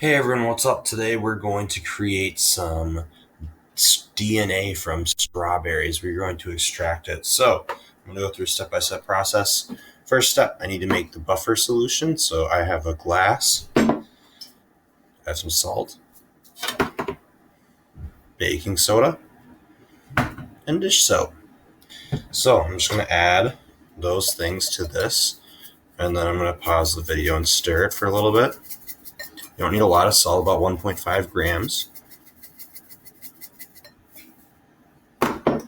Hey everyone, what's up? Today we're going to create some DNA from strawberries. We're going to extract it. So I'm going to go through a step-by-step process. First step, I need to make the buffer solution. So I have a glass, I have some salt, baking soda, and dish soap. So I'm just going to add those things to this, and then I'm going to pause the video and stir it for a little bit. You don't need a lot of salt, about 1.5 grams.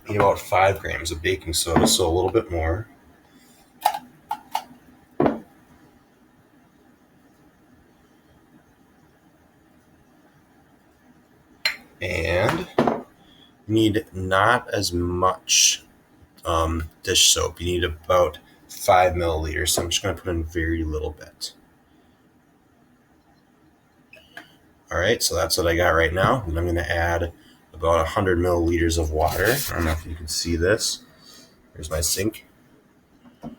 Need about 5 grams of baking soda, so a little bit more. And need not as much dish soap. You need about 5 milliliters, so I'm just going to put in very little bit. All right, so that's what I got right now. And I'm going to add about 100 milliliters of water. I don't know if you can see this. Here's my sink. Now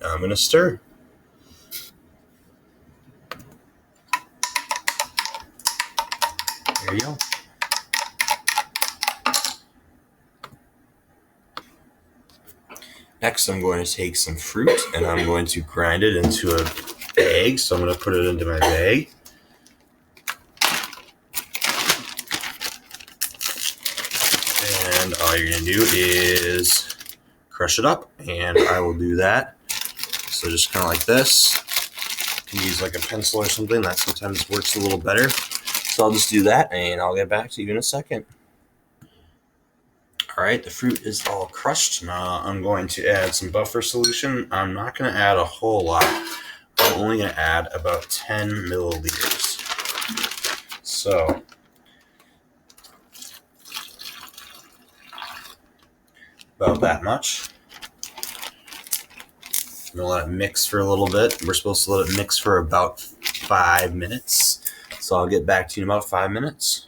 I'm going to stir. There you go. Next, I'm going to take some fruit and I'm going to grind it into a bag. So I'm going to put it into my bag. And all you're going to do is crush it up, and I will do that. So just kind of like this. You can use like a pencil or something. That sometimes works a little better. So I'll just do that, and I'll get back to you in a second. All right, the fruit is all crushed. Now I'm going to add some buffer solution. I'm not going to add a whole lot. I'm only going to add about 10 milliliters. So about that much. I'm going to let it mix for a little bit. We're supposed to let it mix for about 5 minutes. So I'll get back to you in about 5 minutes.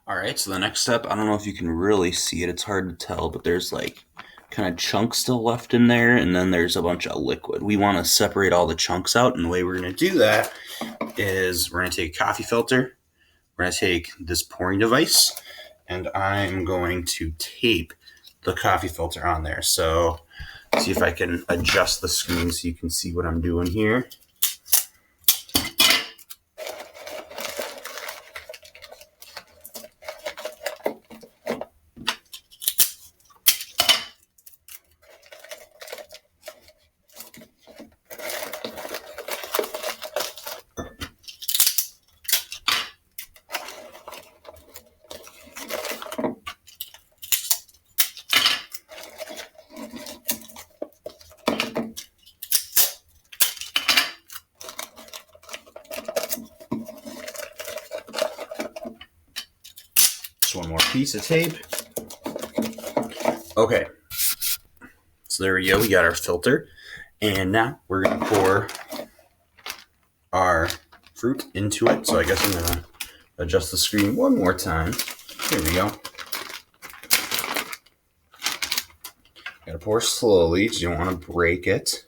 All right, so the next step, I don't know if you can really see it. It's hard to tell, but there's like kind of chunks still left in there, and then there's a bunch of liquid. We want to separate all the chunks out, and the way we're going to do that is we're going to take a coffee filter. We're going to take this pouring device, and I'm going to tape the coffee filter on there. So see if I can adjust the screen so you can see what I'm doing here. Just one more piece of tape. Okay, so there we go. We got our filter, and now we're going to pour our fruit into it. So I guess I'm going to adjust the screen one more time. Here we go. Got to pour slowly because you don't want to break it.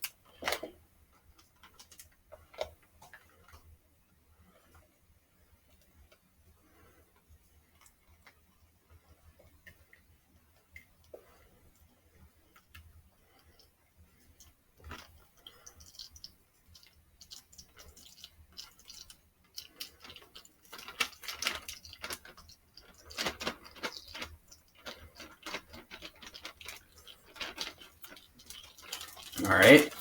All right.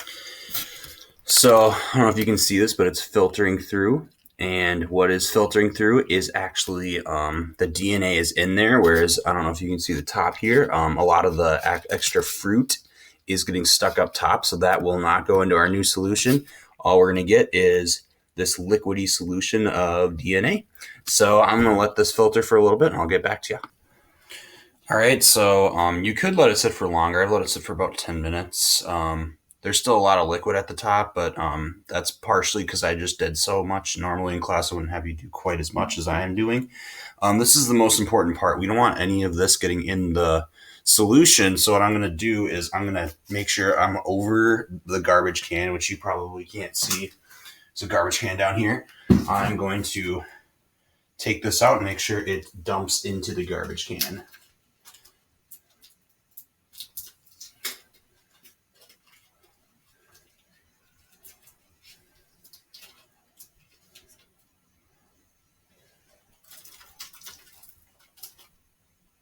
So I don't know if you can see this, but it's filtering through. And what is filtering through is actually the DNA is in there, whereas I don't know if you can see the top here. A lot of the extra fruit is getting stuck up top, so that will not go into our new solution. All we're going to get is this liquidy solution of DNA. So I'm going to let this filter for a little bit, and I'll get back to you. All right, so you could let it sit for longer. I've let it sit for about 10 minutes. There's still a lot of liquid at the top, but that's partially because I just did so much. Normally in class, I wouldn't have you do quite as much as I am doing. This is the most important part. We don't want any of this getting in the solution. So what I'm going to do is I'm going to make sure I'm over the garbage can, which you probably can't see. It's a garbage can down here. I'm going to take this out and make sure it dumps into the garbage can.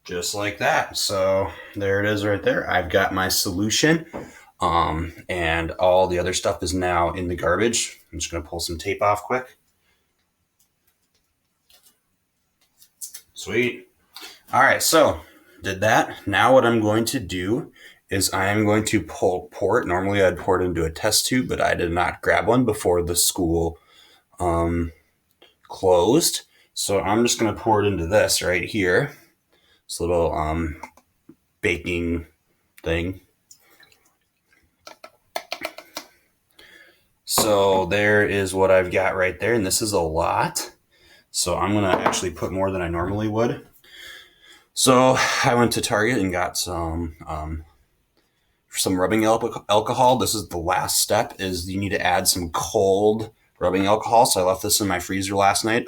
Just like that. So there it is right there. I've got my solution. And all the other stuff is now in the garbage. I'm just going to pull some tape off quick. Sweet. All right, so did that. Now what I'm going to do is I am going to pour it. Normally I'd pour it into a test tube, but I did not grab one before the school closed. So I'm just going to pour it into this right here. This little baking thing. So there is what I've got right there, and this is a lot. So I'm going to actually put more than I normally would. So I went to Target and got some rubbing alcohol. This is the last step, is you need to add some cold rubbing alcohol. So I left this in my freezer last night.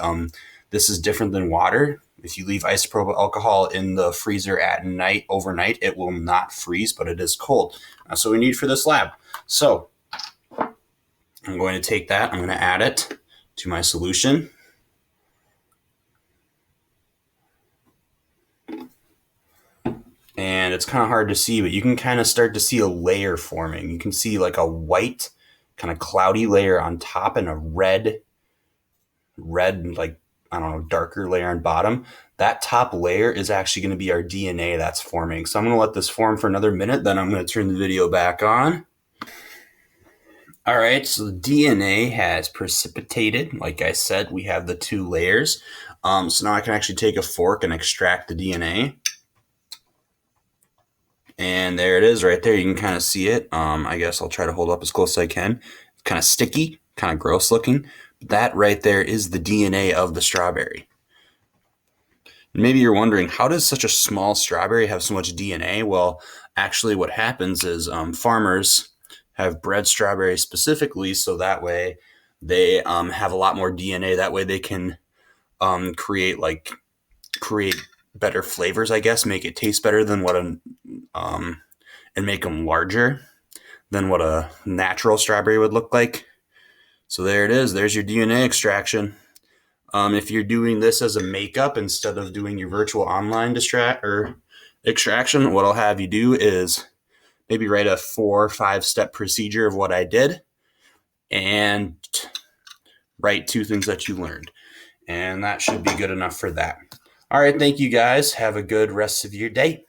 This is different than water. If you leave isopropyl alcohol in the freezer at night, overnight, it will not freeze, but it is cold. That's what we need for this lab. So I'm going to take that. I'm going to add it to my solution. And it's kind of hard to see, but you can kind of start to see a layer forming. You can see like a white, kind of cloudy layer on top and a red, like, I don't know, darker layer on bottom. That top layer is actually going to be our DNA that's forming. So I'm going to let this form for another minute, then I'm going to turn the video back on. All right, so the DNA has precipitated. Like I said, we have the two layers. So now I can actually take a fork and extract the DNA. And there it is right there. You can kind of see it. I guess I'll try to hold up as close as I can. It's kind of sticky, kind of gross looking. That right there is the DNA of the strawberry. Maybe you're wondering, how does such a small strawberry have so much DNA? Well, actually what happens is farmers have bred strawberries specifically so that way they have a lot more DNA. That way they can create better flavors, I guess, make it taste better than what and make them larger than what a natural strawberry would look like. So there it is. There's your DNA extraction. If you're doing this as a makeup instead of doing your virtual online extraction, what I'll have you do is maybe write a 4 or 5 step procedure of what I did and write 2 things that you learned. And that should be good enough for that. All right, thank you guys. Have a good rest of your day.